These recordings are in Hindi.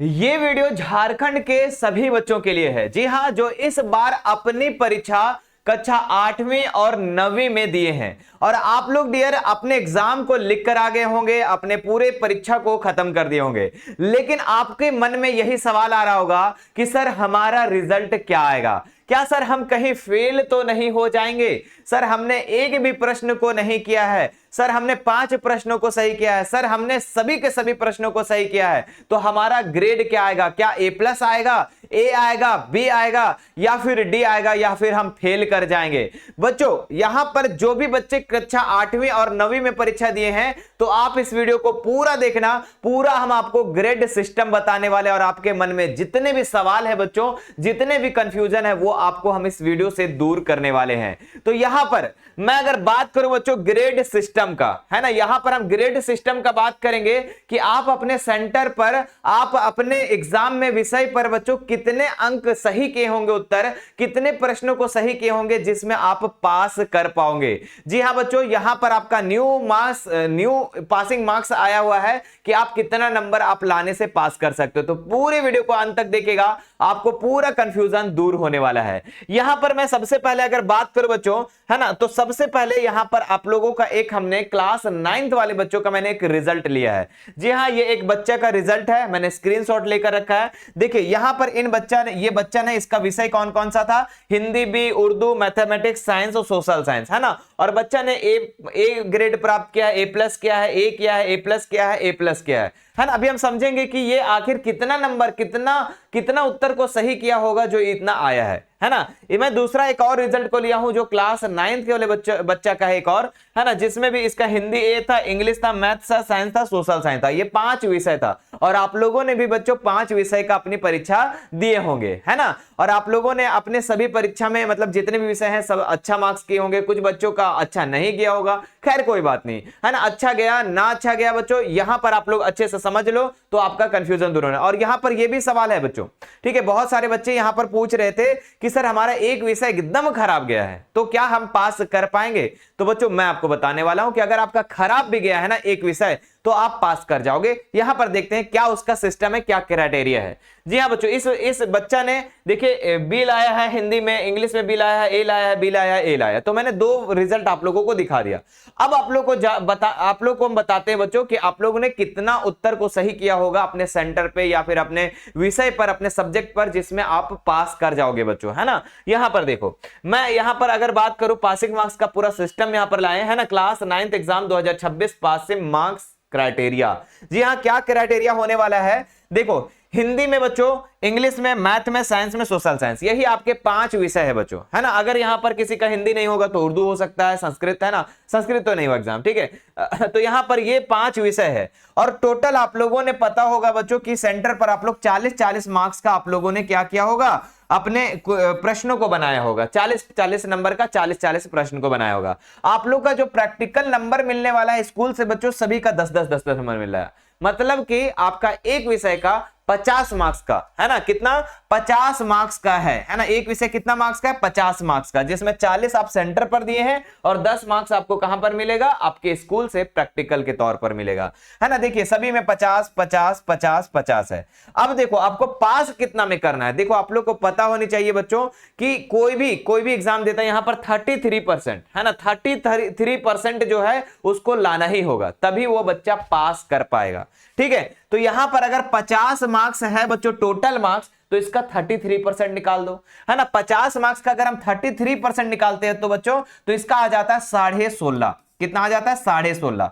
ये वीडियो झारखंड के सभी बच्चों के लिए है। जी हां, जो इस बार अपनी परीक्षा कक्षा 8वीं और 9वीं में दिए हैं और आप लोग डियर अपने एग्जाम को लिख कर आ गए होंगे, अपने पूरे परीक्षा को खत्म कर दिए होंगे, लेकिन आपके मन में यही सवाल आ रहा होगा कि सर हमारा रिजल्ट क्या आएगा, क्या सर हम कहीं फेल तो नहीं हो जाएंगे, सर हमने एक भी प्रश्न को नहीं किया है, सर हमने 5 प्रश्नों को सही किया है, सर हमने सभी के सभी प्रश्नों को सही किया है, तो हमारा ग्रेड क्या आएगा, क्या A+ आएगा, ए आएगा, बी आएगा या फिर डी आएगा या फिर हम फेल कर जाएंगे। बच्चों यहां पर जो भी बच्चे कक्षा 8वीं और 9वीं में परीक्षा दिए हैं तो आप इस वीडियो को पूरा देखना, पूरा हम आपको ग्रेड सिस्टम बताने वाले और आपके मन में जितने भी सवाल है बच्चों, जितने भी कंफ्यूजन है वो आपको हम इस वीडियो से दूर करने वाले हैं। तो यहां पर मैं अगर बात करूं बच्चों ग्रेड सिस्टम का, है ना, यहां पर हम ग्रेड सिस्टम का बात करेंगे कि आप अपने सेंटर पर, आप अपने एग्जाम में विषय पर बच्चों कितने अंक सही किए होंगे, उत्तर कितने प्रश्नों को सही किए होंगे जिसमें आप पास कर पाओगे। जी हां बच्चों, यहां पर आपका न्यू पासिंग मार्क्स आया हुआ है कि आप कितना नंबर आप लाने से पास कर सकते हो। तो पूरे वीडियो को अंत तक देखिएगा, आपको पूरा कंफ्यूजन दूर होने वाला है। यहां पर मैं सबसे पहले अगर बात करूं बच्चों, है ना, तो सबसे पहले यहां पर आप लोगों का एक हमने क्लास 9th वाले बच्चों का मैंने एक रिजल्ट लिया है। जी हां, ये एक बच्चे का रिजल्ट है, मैंने स्क्रीनशॉट लेकर रखा है। देखिए यहां पर ये बच्चा ने इसका विषय कौन कौन सा था, हिंदी भी, उर्दू, मैथमेटिक्स, साइंस और सोशल साइंस, है ना, और बच्चा ने ए ग्रेड प्राप्त किया है, A+ किया है, ए किया है, A+ किया है, A+ किया है ना। अभी हम समझेंगे कि ये आखिर कितना नंबर, कितना उत्तर को सही किया होगा जो इतना आया है ना। ये मैं दूसरा एक और रिजल्ट को लिया हूं जो क्लास 9th के वाले बच्चा का है एक और, है ना, जिसमें भी इसका हिंदी ए था, इंग्लिश था, मैथ्स था, साइंस था, सोशल साइंस था, ये 5 विषय था। और आप लोगों ने भी बच्चों 5 विषय का अपनी परीक्षा दिए होंगे, है ना, और आप लोगों ने अपने सभी परीक्षा में मतलब जितने भी विषय हैं सब अच्छा मार्क्स किए होंगे, कुछ बच्चों का अच्छा नहीं गया होगा, खैर कोई बात नहीं, है ना, अच्छा गया ना अच्छा गया बच्चों, यहां पर आप लोग अच्छे से समझ लो तो आपका कंफ्यूजन दूर होना। और यहां पर यह भी सवाल है बच्चों, ठीक है, बहुत सारे बच्चे यहां पर पूछ रहे थे कि सर हमारा एक विषय एकदम खराब गया है तो क्या हम पास कर पाएंगे। तो बच्चों मैं आपको बताने वाला हूं कि अगर आपका खराब भी गया है ना एक विषय तो आप पास कर जाओगे। यहां पर देखते हैं क्या उसका सिस्टम है, क्या क्राइटेरिया है। जी हां बच्चों, इस बच्चा ने देखिए बी लाया है हिंदी में, इंग्लिश में बी लाया है, ए लाया है, बी लाया है, ए लाया है, तो मैंने 2 रिजल्ट आप लोगों को दिखा दिया। अब आप लोग को हम बताते हैं बच्चों कि आप लोगों ने कितना उत्तर को सही किया होगा अपने सेंटर पे या फिर अपने विषय पर, अपने सब्जेक्ट पर जिसमें आप पास कर जाओगे बच्चों, है ना। यहां पर देखो, मैं यहां पर अगर बात करूं पासिंग मार्क्स का पूरा सिस्टम यहां पर लाए हैं ना, class 9th exam 2026 passing marks criteria. जी हां, क्या क्राइटेरिया होने वाला है, देखो हिंदी में बच्चों, इंग्लिश में, मैथ में, साइंस में, सोशल साइंस, यही आपके 5 विषय है बच्चों, है ना। अगर यहां पर किसी का हिंदी नहीं होगा तो उर्दू हो सकता है, संस्कृत, है ना, संस्कृत तो नहीं हो एग्जाम, ठीक है। तो यहां पर ये 5 विषय है और टोटल आप लोगों ने पता होगा बच्चों की सेंटर पर आप लोग 40-40 मार्क्स का आप लोगों ने क्या किया होगा, अपने प्रश्नों को बनाया होगा, 40-40 नंबर का 40-40 प्रश्न को बनाया होगा। आप लोग का जो प्रैक्टिकल नंबर मिलने वाला है स्कूल से बच्चों सभी का 10-10 नंबर मिल रहा है, मतलब कि आपका एक विषय का 50 मार्क्स का, है ना, कितना 50 मार्क्स का है ना, एक विषय कितना मार्क्स का है, 50 मार्क्स का, जिसमें 40 आप सेंटर पर दिए हैं और 10 मार्क्स आपको कहां पर मिलेगा, आपके स्कूल से प्रैक्टिकल के तौर पर मिलेगा, है ना। देखिए सभी में 50-50-50-50 है। अब देखो आपको पास कितना में करना है, देखो आप लोग को पता होनी चाहिए बच्चों कि कोई भी एग्जाम देता है यहां पर 33%, है ना, 33% जो है उसको लाना ही होगा, तभी वो बच्चा पास कर पाएगा, ठीक है। तो यहां पर अगर 50 मार्क्स है बच्चों टोटल मार्क्स, तो इसका 33% निकाल दो, है ना। 50 मार्क्स का अगर हम 33% निकालते हैं तो बच्चों तो इसका आ जाता है 16.5, कितना आ जाता है 16.5।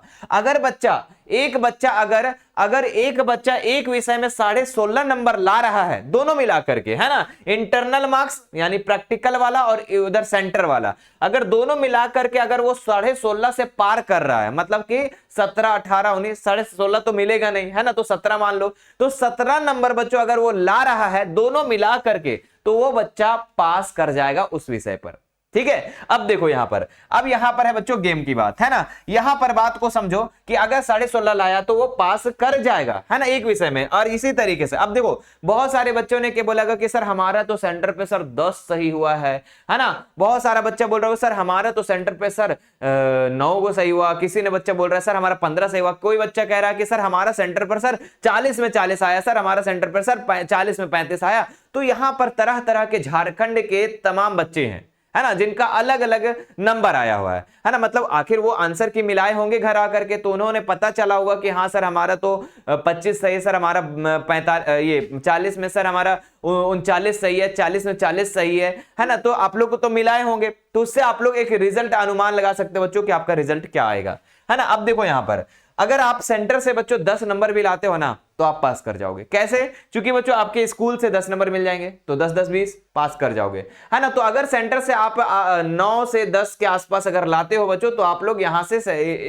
अगर एक बच्चा एक विषय में 16.5 नंबर ला रहा है दोनों मिला करके, है ना, इंटरनल मार्क्स यानी प्रैक्टिकल वाला और उधर सेंटर वाला, अगर दोनों मिला करके अगर वो 16.5 से पार कर रहा है, मतलब कि 17, 18, 19, 16.5 तो मिलेगा नहीं, है ना, तो 17 मान लो, तो 17 नंबर बच्चों अगर वो ला रहा है दोनों मिला करके तो वो बच्चा पास कर जाएगा उस विषय पर। ठीक है। अब देखो यहां पर, अब यहां पर है बच्चों गेम की बात, है ना। यहां पर बात को समझो कि अगर 16.5 लाया तो वो पास कर जाएगा, है ना, एक विषय में। और इसी तरीके से अब देखो बहुत सारे बच्चों ने क्या बोला कि सर हमारा तो सेंटर पे सर 10 सही हुआ है ना। बहुत सारा बच्चा बोल रहा है सर हमारा तो सेंटर पे सर 9 को सही हुआ। किसी ने बच्चा बोल रहा है सर हमारा 15 सही हुआ। कोई बच्चा कह रहा है कि सर हमारा सेंटर पर सर 40 में 40 आया, सर हमारा सेंटर पर सर 40 में 35 आया। तो यहां पर तरह तरह के झारखंड के तमाम बच्चे हैं, है ना, जिनका अलग अलग नंबर आया हुआ है ना। मतलब आखिर वो आंसर की मिलाए होंगे घर आकर के, तो उन्होंने पता चला होगा कि हाँ सर हमारा तो 25 सही है, सर हमारा 40 में सर हमारा 39 सही है, 40 में 40 सही है ना। तो आप लोग को तो मिलाए होंगे, तो उससे आप लोग एक रिजल्ट अनुमान लगा सकते हो बच्चों कि आपका रिजल्ट क्या आएगा, है ना। अब देखो यहां पर अगर आप सेंटर से बच्चों 10 नंबर भी लाते हो ना तो आप पास कर जाओगे। कैसे? क्योंकि बच्चों आपके स्कूल से 10 नंबर मिल जाएंगे, तो 10 10 20 पास कर जाओगे, है ना। तो अगर सेंटर से आप 9 से 10 के आसपास अगर लाते हो बच्चों, तो आप लोग यहां से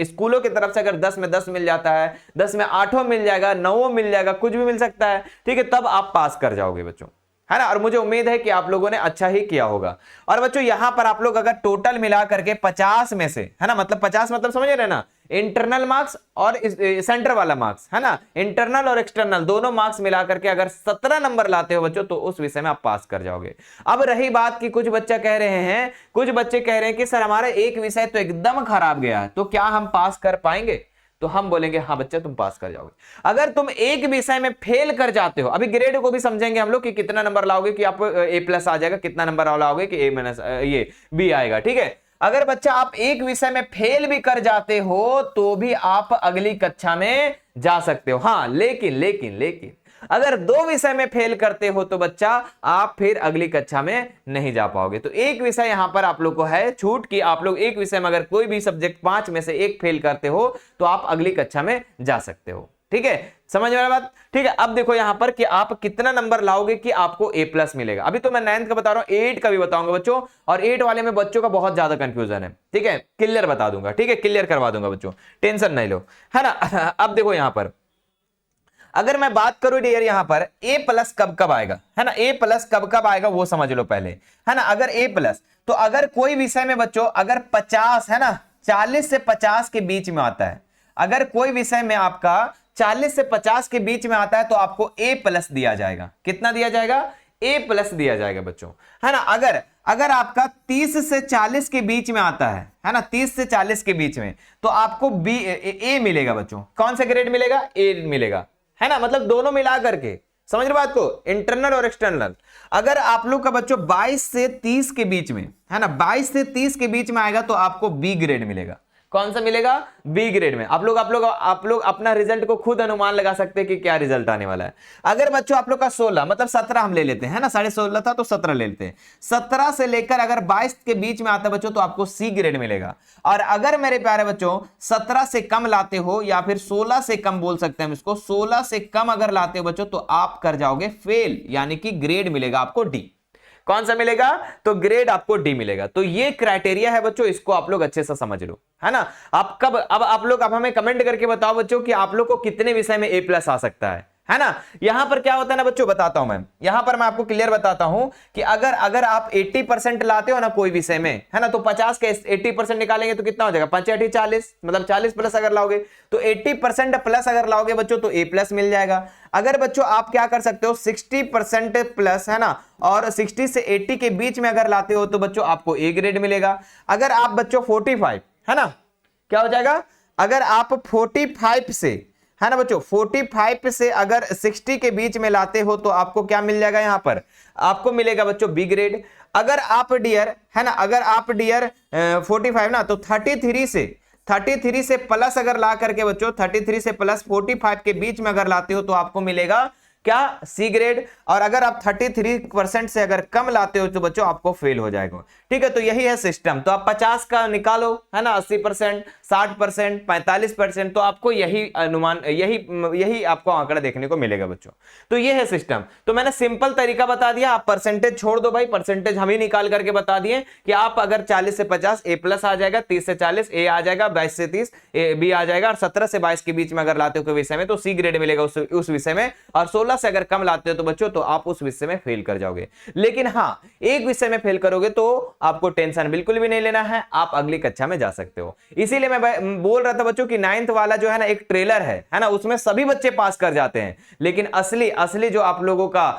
स्कूलों की तरफ से अगर 10 में 10 मिल जाता है, 10 में 8 मिल जाएगा, 9 मिल जाएगा, कुछ भी मिल सकता है, ठीक है, तब आप पास कर जाओगे बच्चों, है ना। और मुझे उम्मीद है कि आप लोगों ने अच्छा ही किया होगा। और बच्चों यहां पर आप लोग अगर टोटल मिला करके 50 में से, है ना, मतलब 50 मतलब समझ रहे ना, इंटरनल मार्क्स और सेंटर वाला मार्क्स, है ना, इंटरनल और एक्सटर्नल दोनों मार्क्स मिला करके अगर 17 नंबर लाते हो बच्चों, तो उस विषय में आप पास कर जाओगे। अब रही बात कि कुछ बच्चे कह रहे हैं कि सर हमारा एक विषय तो एकदम खराब गया है, तो क्या हम पास कर पाएंगे? तो हम बोलेंगे हाँ बच्चा तुम पास कर जाओगे। अगर तुम एक विषय में फेल कर जाते हो, अभी ग्रेड को भी समझेंगे हम लोग कि कितना नंबर लाओगे कि आप A+ आ जाएगा, कितना नंबर लाओगे कि ये B आएगा, ठीक है। अगर बच्चा आप एक विषय में फेल भी कर जाते हो तो भी आप अगली कक्षा में जा सकते हो। हाँ लेकिन अगर 2 विषय में फेल करते हो तो बच्चा आप फिर अगली कक्षा में नहीं जा पाओगे। तो एक विषय यहां पर आप लोग को है छूट कि आप लोग एक विषय में अगर कोई भी सब्जेक्ट 5 में से एक फेल करते हो तो आप अगली कक्षा में जा सकते हो, ठीक है। समझ में आ रहा बात? ठीक है। अब देखो यहां पर कि आप कितना नंबर लाओगे कि आपको A+ मिलेगा। अभी तो मैं 9th का बता रहा हूं, 8 का भी बताऊंगा बच्चों, और 8 वाले में बच्चों का बहुत ज्यादा कंफ्यूजन है, ठीक है, क्लियर बता दूंगा, ठीक है, क्लियर करवा दूंगा बच्चों, टेंशन नहीं लो, है ना। अब देखो यहां पर अगर मैं बात करूं डियर यहां पर A+ कब कब आएगा, है ना, A+ कब कब आएगा वो समझ लो पहले, है ना। अगर A+ तो अगर कोई विषय में बच्चों अगर 50, है ना, 40 से 50 के बीच में आता है, अगर कोई विषय में आपका 40 से 50 के बीच में आता है तो आपको A+ दिया जाएगा। कितना दिया जाएगा? A+ दिया जाएगा बच्चों, है ना। अगर आपका 30 से 40 के बीच में आता है ना, 30 से 40 के बीच में, तो आपको A मिलेगा बच्चों। कौन सा ग्रेड मिलेगा? A मिलेगा, है ना। मतलब दोनों मिला करके, समझ रहे बात को, इंटरनल और एक्सटर्नल। अगर आप लोग का बच्चों 22 से 30 के बीच में, है ना, 22 से 30 के बीच में आएगा तो आपको B ग्रेड मिलेगा। कौन सा मिलेगा? B ग्रेड में। आप लोग अपना रिजल्ट को खुद अनुमान लगा सकते हैं कि क्या रिजल्ट आने वाला है। अगर बच्चों आप लोग का 16 मतलब 17 हम ले लेते हैं, है ना, 16.5 था तो 17 ले लेते हैं, 17 से लेकर अगर 22 के बीच में आता है बच्चों तो आपको C ग्रेड मिलेगा। और अगर मेरे प्यारे बच्चों 17 से कम लाते हो, या फिर 16 से कम बोल सकते हैं हम इसको, 16 से कम अगर लाते हो बच्चों तो आप कर जाओगे फेल, यानी कि ग्रेड मिलेगा आपको D। कौन सा मिलेगा? तो ग्रेड आपको D मिलेगा। तो ये क्राइटेरिया है बच्चों, इसको आप लोग अच्छे से समझ लो, है ना। अब आप लोग अब हमें कमेंट करके बताओ बच्चों कि आप लोग को कितने विषय में A+ आ सकता है ना। यहां पर क्या होता है ना बच्चों, बताता हूं मैं, यहां पर मैं आपको क्लियर बताता हूं कि अगर आप 80% लाते हो ना कोई विषय में, है ना, तो 50 के 80% निकालेंगे तो कितना हो जाएगा? 5 8 40, मतलब 40+ अगर लाओगे तो 80% प्लस अगर लाओगे बच्चों तो A+ मिल जाएगा। अगर बच्चों आप क्या कर सकते हो 60% प्लस, है ना, और 60 से 80 के बीच में अगर लाते हो तो बच्चों आपको A ग्रेड मिलेगा। अगर आप बच्चों 45, है ना, क्या हो जाएगा? अगर आप 45 से, है ना बच्चों, 45 से अगर 60 के बीच में लाते हो तो आपको क्या मिल जाएगा? यहां पर आपको मिलेगा बच्चों B ग्रेड। अगर आप डियर, है ना, अगर आप डियर 45 ना, तो 33 से प्लस अगर ला करके बच्चों 33 से प्लस 45 के बीच में अगर लाते हो तो आपको मिलेगा क्या? C grade. और अगर आप 33% से अगर कम लाते हो तो बच्चों आपको फेल हो जाएगा, ठीक है। तो यही है सिस्टम। तो आप 50 का निकालो, है ना, 80%, 60%, 45%, तो आपको यही अनुमान, यही आपको आंकड़ा देखने को मिलेगा बच्चों। तो ये है सिस्टम। तो मैंने सिंपल तरीका बता दिया, आप परसेंटेज छोड़ दो भाई, परसेंटेज हम ही निकाल करके बता दिए कि आप अगर 40 से 50 A+ आ जाएगा, 30 से 40 A आ जाएगा, 22 से 30 B आ जाएगा, और 17 से 22 के बीच में अगर लाते हो कोई विषय में तो C ग्रेड मिलेगा उस विषय में, और 16 16 से अगर कम लाते हो तो बच्चों तो आप उस विषय में फेल कर जाओगे। लेकिन हाँ, एक विषय में फेल करोगे तो आपको टेंशन बिल्कुल भी नहीं लेना है, आप अगली कक्षा में जा सकते हो। इसीलिए मैं बोल रहा था बच्चों कि 9th वाला जो है ना एक ट्रेलर है ना, उसमें सभी बच्चे पास कर जाते हैं, लेकिन असली असली जो आप लोगों का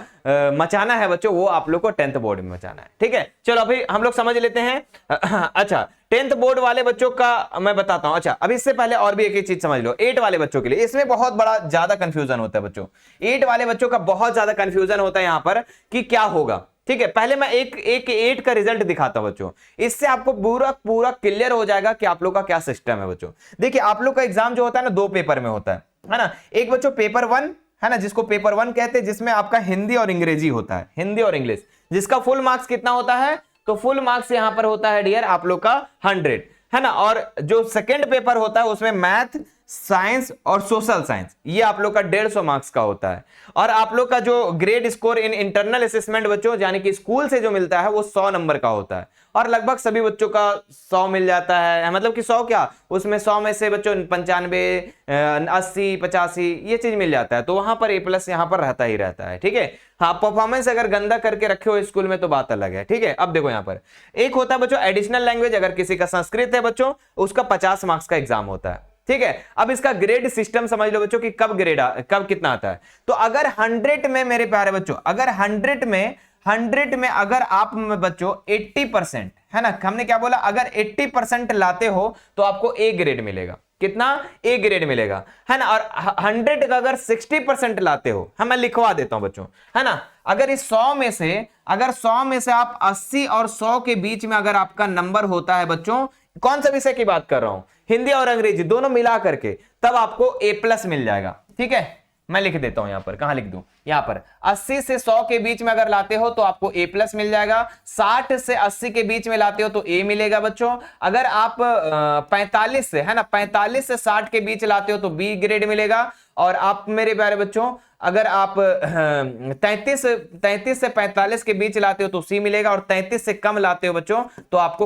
मचाना है बच्चों, वो आप लोग को 10th बोर्ड में मचाना है। ठीक है, चलो अभी हम लोग समझ लेते हैं। अच्छा, 10th बोर्ड वाले बच्चों का मैं बताता हूं। अच्छा, अभी इससे पहले और भी एक चीज समझ लो, 8 वाले बच्चों के लिए इसमें बहुत बड़ा ज्यादा कंफ्यूजन होता है बच्चों। 8 वाले बच्चों का बहुत ज्यादा कंफ्यूजन होता है यहां पर कि क्या होगा। ठीक है, पहले मैं एक 8 का रिजल्ट दिखाता हूं बच्चों, इससे आपको पूरा पूरा क्लियर हो जाएगा कि आप लोग का क्या सिस्टम है बच्चों। देखिए, आप लोग का एग्जाम जो होता है ना 2 पेपर में होता है ना। एक बच्चों पेपर 1 है ना, जिसको पेपर 1 कहते हैं, जिसमें आपका हिंदी और अंग्रेजी होता है, हिंदी और इंग्लिश, जिसका फुल मार्क्स कितना होता है, तो फुल मार्क्स यहां पर होता है डियर आप लोग का 100 है ना। और जो सेकंड पेपर होता है उसमें मैथ, साइंस और सोशल साइंस, ये आप लोग का 150 मार्क्स का होता है। और आप लोग का जो grade score in internal assessment बच्चों, यानी कि स्कूल से जो मिलता है, वो 100 नंबर का होता है। और लगभग सभी बच्चों का 100 मिल जाता है, मतलब कि 100 क्या, उसमें 100 में से बच्चों 95, 80, 85 ये चीज मिल जाता है। तो वहां पर A+ यहां पर रहता ही रहता है। ठीक है, हाँ, परफॉर्मेंस अगर गंदा करके रखे हो स्कूल में तो बात अलग है। ठीक है, अब देखो यहां पर एक होता है बच्चों एडिशनल लैंग्वेज, अगर किसी का संस्कृत है बच्चों, उसका 50 मार्क्स का एग्जाम होता है। ठीक है, अब इसका ग्रेड सिस्टम समझ लो बच्चों कि कब कितना आता है। तो अगर 100 में मेरे प्यारे बच्चों, अगर 100 में अगर आप में बच्चों 80% है ना, हमने क्या बोला, अगर 80% लाते हो तो आपको A ग्रेड मिलेगा। कितना? A ग्रेड मिलेगा, है ना। और 100 का अगर 60% लाते हो, मैं लिखवा देता हूं बच्चों, है ना। अगर इस 100 में से आप 80 और 100 के बीच में अगर आपका नंबर होता है बच्चों, कौन सा विषय की बात कर रहा हूं, हिंदी और अंग्रेजी दोनों मिला करके, तब आपको A+ मिल जाएगा। ठीक है, मैं लिख देता हूं यहां पर, कहां लिख दूं, यहां पर 80 से 100 के बीच में अगर लाते हो तो आपको A+ मिल जाएगा। 60 से 80 के बीच में लाते हो तो A मिलेगा बच्चों। अगर आप 45 से, है ना, 45 से 60 के बीच लाते हो तो B ग्रेड मिलेगा। और आप मेरे प्यारे बच्चों अगर आप 33 से 45 के बीच लाते हो तो C मिलेगा। और 33 से कम लाते हो बच्चों तो आपको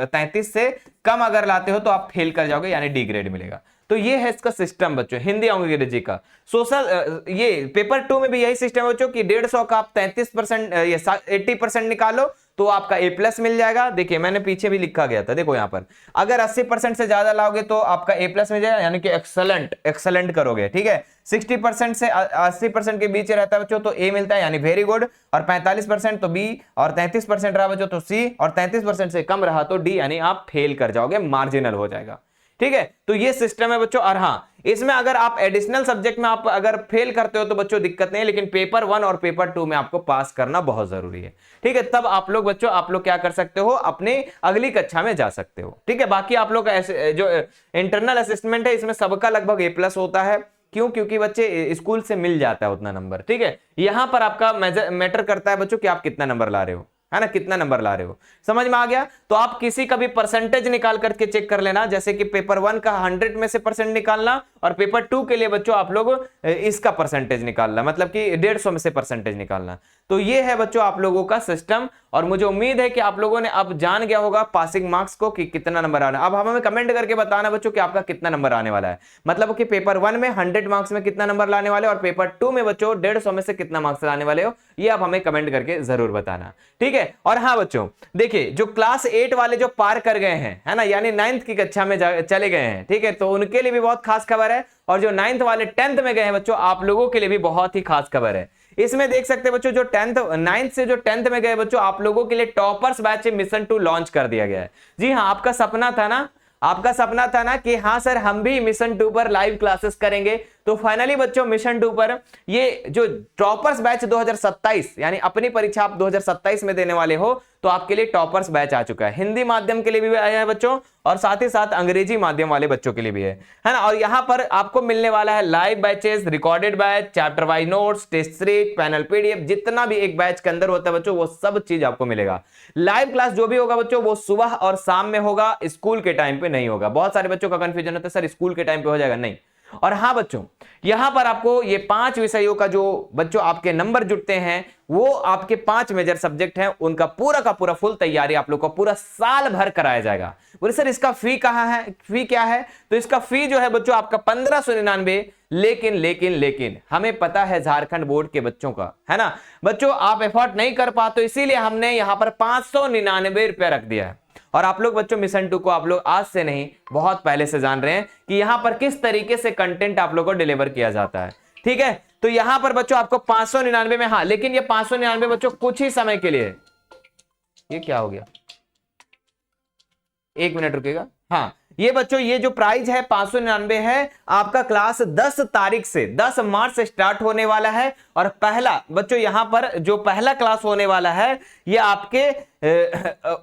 33 से कम अगर लाते हो तो आप फेल कर जाओगे, यानी D ग्रेड मिलेगा। तो ये है इसका सिस्टम बच्चों, हिंदी और अंग्रेजी का। सोशल ये पेपर 2 में भी यही सिस्टम है बच्चों कि 150 का आप 33% ये 80% निकालो तो आपका A+ मिल जाएगा। देखिए मैंने पीछे भी लिखा गया था, देखो यहाँ पर अगर 80% से ज्यादा लाओगे तो आपका A+ मिल जाएगा, यानी कि एक्सलेंट करोगे। ठीक है, 60% से 80% के बीच रहता है बच्चों तो A मिलता है, यानी वेरी गुड। और 45% तो B, और 33% रहा बच्चों तो C, और 33% से कम रहा तो D, यानी आप फेल कर जाओगे, मार्जिनल हो जाएगा। ठीक है, तो ये सिस्टम है बच्चों। और हाँ, इसमें अगर आप एडिशनल सब्जेक्ट में आप अगर फेल करते हो तो बच्चों दिक्कत नहीं है, लेकिन पेपर 1 और पेपर 2 में आपको पास करना बहुत जरूरी है। ठीक है, तब आप लोग बच्चों आप लोग क्या कर सकते हो, अपने अगली कक्षा में जा सकते हो। ठीक है, बाकी आप लोग का जो इंटरनल असेसमेंट है इसमें सबका लगभग A+ होता है। क्यों? क्योंकि बच्चे स्कूल से मिल जाता है उतना नंबर। ठीक है, यहां पर आपका मैटर करता है बच्चों कि आप कितना नंबर ला रहे हो, है ना, कितना नंबर ला रहे हो। समझ में आ गया? तो आप किसी का भी परसेंटेज निकाल करके चेक कर लेना, जैसे कि पेपर 1 का 100 में से परसेंट निकालना, और पेपर 2 के लिए बच्चों आप लोग इसका परसेंटेज निकालना, मतलब कि 150 में से परसेंटेज निकालना। तो ये है बच्चों आप लोगों का सिस्टम, और मुझे उम्मीद है कि आप लोगों ने अब जान गया होगा पासिंग मार्क्स को कि कितना नंबर आना। अब हमें कमेंट करके बताना बच्चों कि आपका कितना नंबर आने वाला है, मतलब कि पेपर 1 में 100 मार्क्स में कितना नंबर लाने वाले, और पेपर 2 में बच्चों 150 में से कितना मार्क्स लाने वाले हो, ये आप हमें कमेंट करके जरूर बताना। ठीक है, और हाँ बच्चों देखिए, जो क्लास 8 वाले जो पार कर गए हैं, है ना, यानी 9th की कक्षा में चले गए हैं, ठीक है, तो उनके लिए भी बहुत खास खबर है। और जो 9th वाले 10th में गए हैं बच्चों, आप लोगों के लिए भी बहुत ही खास खबर है। इसमें देख सकते हैं बच्चों, जो 9th से जो 10th में गए बच्चों, आप लोगों के लिए टॉपर्स बैच मिशन 2 लॉन्च कर दिया गया है। जी हाँ, आपका सपना था ना कि हाँ सर हम भी मिशन 2 पर लाइव क्लासेस करेंगे। तो फाइनली बच्चों मिशन 2 पर ये जो टॉपर्स बैच 2027, यानी अपनी परीक्षा आप 2027 में देने वाले हो, तो आपके लिए टॉपर्स बैच आ चुका है। हिंदी माध्यम के लिए भी आया है बच्चों, और साथ ही साथ अंग्रेजी माध्यम वाले बच्चों के लिए भी है ना। और यहां पर आपको मिलने वाला है live batches, recorded batch, chapter wise notes, test series, panel PDF, जितना भी एक बैच के अंदर होता है बच्चों, वो सब चीज आपको मिलेगा। लाइव क्लास जो भी होगा बच्चों, वो सुबह और शाम में होगा, स्कूल के टाइम पे नहीं होगा। बहुत सारे बच्चों का कंफ्यूजन होता है, सर स्कूल के टाइम पे हो जाएगा? नहीं, और हाँ बच्चों, यहां पर आपको ये 5 विषयों का जो बच्चों आपके नंबर जुटते हैं वो आपके 5 मेजर सब्जेक्ट हैं, उनका पूरा का पूरा फुल तैयारी आप लोग को पूरा साल भर कराया जाएगा। बोले सर इसका फी कहाँ है, फी क्या है? तो इसका फी जो है बच्चों आपका 1599। लेकिन हमें पता है झारखंड बोर्ड के बच्चों का, है ना बच्चों, आप एफोर्ड नहीं कर पाते, इसीलिए हमने यहां पर 599 रुपया रख दिया है। और आप लोग बच्चों मिशन 2 को आप लोग आज से नहीं बहुत पहले से जान रहे हैं कि यहां पर किस तरीके से कंटेंट आप लोग को डिलीवर किया जाता है, ठीक है। तो यहां पर बच्चों आपको 599 में, हाँ लेकिन ये 599 बच्चों कुछ ही समय के लिए है। ये क्या हो गया, 1 मिनट रुकेगा। हाँ ये बच्चों ये जो प्राइस है 599 है, आपका क्लास 10 तारीख से 10 मार्च से स्टार्ट होने वाला है। और पहला बच्चों यहां पर जो पहला क्लास होने वाला है ये आपके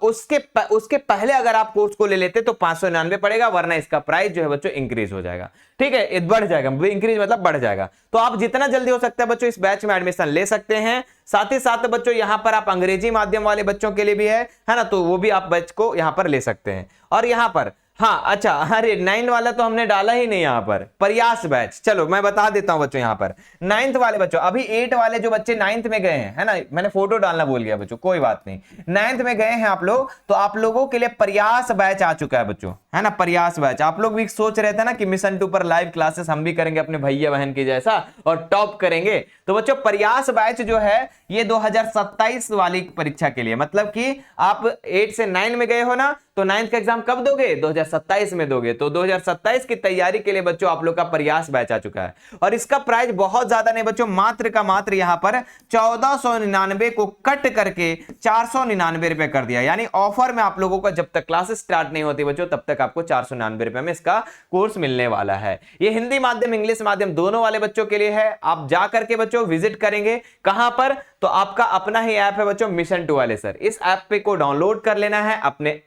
उसके पहले अगर आप कोर्स को ले लेते तो 599 पड़ेगा, वरना इसका प्राइस जो है बच्चों इंक्रीज हो जाएगा, ठीक है, बढ़ जाएगा, इंक्रीज मतलब बढ़ जाएगा। तो आप जितना जल्दी हो सकता है बच्चों इस बैच में एडमिशन ले सकते हैं। साथ ही साथ बच्चों यहां पर आप अंग्रेजी माध्यम वाले बच्चों के लिए भी है ना, तो वो भी आप बैच को यहां पर ले सकते हैं। और यहां पर हाँ अच्छा, अरे 9 वाला तो हमने डाला ही नहीं यहां पर, प्रयास बैच। चलो मैं बता देता हूं बच्चों, यहां पर 9th वाले बच्चों, अभी 8 वाले जो बच्चे 9th में गए हैं, है ना, मैंने फोटो डालना भूल गया बच्चों, कोई बात नहीं, 9th में गए हैं आप लोग, तो आप लोगों के लिए प्रयास बैच आ चुका है बच्चों, है ना, प्रयास बैच। आप लोग भी सोच रहे थे ना कि मिशन 2 पर लाइव क्लासेस हम भी करेंगे अपने भैया बहन के जैसा और टॉप करेंगे, तो बच्चों प्रयास बैच जो है ये 2027 वाली परीक्षा के लिए, मतलब कि आप 8 से 9 में गए हो ना, तो 9th का एग्जाम कब दोगे, 2027 में दोगे। तो 2027 की तैयारी के लिए बच्चों आप लोग का प्रयास बैच आ चुका है। और इसका प्राइस बहुत ज्यादा नहीं बच्चों, मात्र का मात्र यहां पर 1499 को कट करके 499 रुपए कर दिया। यानी ऑफर में आप लोगों का जब तक क्लासेस स्टार्ट नहीं होती बच्चों तब तक आपको 499 रुपए में इसका कोर्स मिलने वाला है। ये हिंदी माध्यम इंग्लिश माध्यम दोनों वाले बच्चों के लिए है। आप जा करके बच्चों विजिट करेंगे कहां पर, तो आपका अपना ही ऐप है बच्चों मिशन 2 वाले सर, इस ऐप पे को डाउनलोड कर लेना है अपने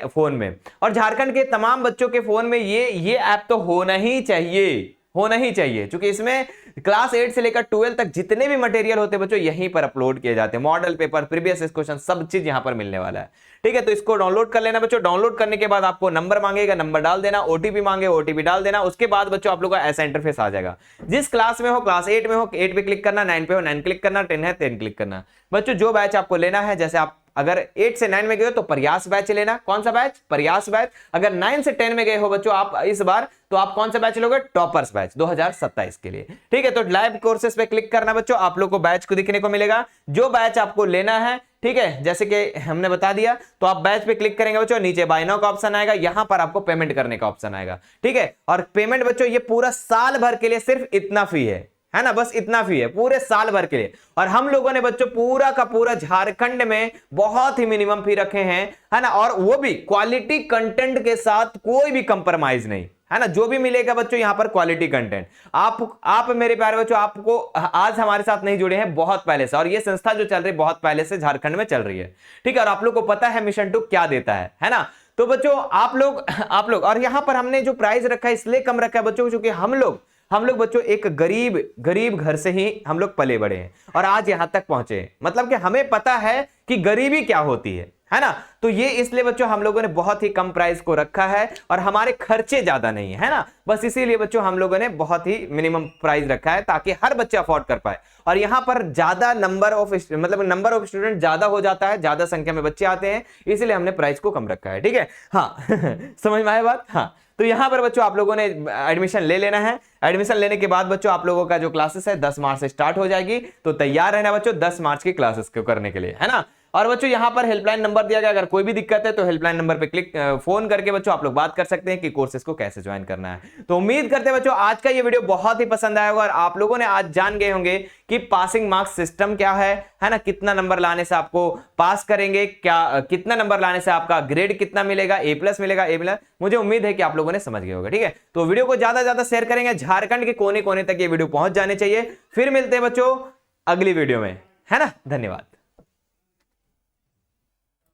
फोन में। और झारखंड के तमाम बच्चों के फोन में ये ऐप तो होना ही चाहिए, क्योंकि इसमें क्लास 8 से लेकर 12 तक जितने भी मटेरियल होते हैं बच्चों यहीं पर अपलोड किए जाते हैं, मॉडल पेपर, प्रीवियस क्वेश्चन, सब चीज यहां पर मिलने वाला है, ठीक है। तो इसको डाउनलोड कर लेना बच्चों। डाउनलोड करने के बाद आपको नंबर मांगेगा, नंबर डाल देना, ओटीपी मांगे, ओटीपी डाल देना। उसके बाद बच्चों आप लोगों का ऐसा इंटरफेस आ जाएगा, जिस क्लास में हो, क्लास 8 में हो 8 पे क्लिक करना, 9 पे हो 9 क्लिक करना, 10 है 10 क्लिक करना। बच्चों जो बैच आपको लेना है, जैसे आप अगर 8 से 9 में गए हो तो प्रयास बैच लेना। कौन सा बैच, प्रयास बैच। अगर 9 से 10 में गए हो बच्चों आप इस बार, तो आप कौन सा बैच लोगे, टॉपर्स बैच 2027 के लिए, ठीक है। तो लाइव कोर्सेस पे क्लिक करना बच्चों, आप लोग को बैच को दिखने को मिलेगा, जो बैच आपको लेना है, ठीक है, जैसे कि हमने बता दिया। तो आप बैच पे क्लिक करेंगे बच्चों, नीचे बाय नाउ का ऑप्शन आएगा, यहां पर आपको पेमेंट करने का ऑप्शन आएगा, ठीक है। और पेमेंट बच्चों ये पूरा साल भर के लिए सिर्फ इतना फी है ना, बस इतना फी है पूरे साल भर के लिए। और हम लोगों ने बच्चों पूरा का पूरा झारखंड में बहुत ही मिनिमम फी रखे हैं, है ना, और वो भी क्वालिटी कंटेंट के साथ, कोई भी कंप्रोमाइज नहीं, है ना। जो भी मिलेगा बच्चों यहां पर क्वालिटी कंटेंट। आप मेरे प्यारे बच्चों, आपको आज हमारे साथ नहीं जुड़े हैं, बहुत पहले से, और ये संस्था जो चल रही है बहुत पहले से झारखंड में चल रही है, ठीक है। और आप लोग को पता है मिशन 2 क्या देता है ना। तो बच्चों आप लोग और यहां पर हमने जो प्राइस रखा है इसलिए कम रखा है बच्चों, क्योंकि हम लोग बच्चों एक गरीब घर से ही हम लोग पले बड़े हैं और आज यहां तक पहुंचे हैं। मतलब कि हमें पता है कि गरीबी क्या होती है ना। तो ये इसलिए बच्चों हम लोगों ने बहुत ही कम प्राइस को रखा है और हमारे खर्चे ज्यादा नहीं है ना, बस इसीलिए बच्चों हम लोगों ने बहुत ही मिनिमम प्राइस रखा है ताकि हर बच्चा अफोर्ड कर पाए। और यहां पर ज्यादा नंबर ऑफ स्टूडेंट ज्यादा हो जाता है, ज्यादा संख्या में बच्चे आते हैं, इसलिए हमने प्राइस को कम रखा है, ठीक है। हाँ समझ में आया बात। हाँ तो यहां पर बच्चों आप लोगों ने एडमिशन ले लेना है। एडमिशन लेने के बाद बच्चों आप लोगों का जो क्लासेस है 10 मार्च से स्टार्ट हो जाएगी, तो तैयार रहना बच्चों 10 मार्च की क्लासेस को करने के लिए, है ना। और बच्चों यहां पर हेल्पलाइन नंबर दिया गया, अगर कोई भी दिक्कत है तो हेल्पलाइन नंबर पे फोन करके बच्चों आप लोग बात कर सकते हैं कि कोर्सेज को कैसे ज्वाइन करना है। तो उम्मीद करते हैं बच्चों आज का ये वीडियो बहुत ही पसंद आया होगा और आप लोगों ने आज जान गए होंगे कि पासिंग मार्क्स सिस्टम क्या है ना, कितना नंबर लाने से आपको पास करेंगे, क्या कितना नंबर लाने से आपका ग्रेड कितना मिलेगा, A+ मिलेगा, A+। मुझे उम्मीद है कि आप लोगों ने समझ गए होंगे, ठीक है। तो वीडियो को ज्यादा ज्यादा शेयर करेंगे, झारखंड के कोने कोने तक ये वीडियो पहुंच जाने चाहिए। फिर मिलते हैं बच्चों अगली वीडियो में, है ना। धन्यवाद।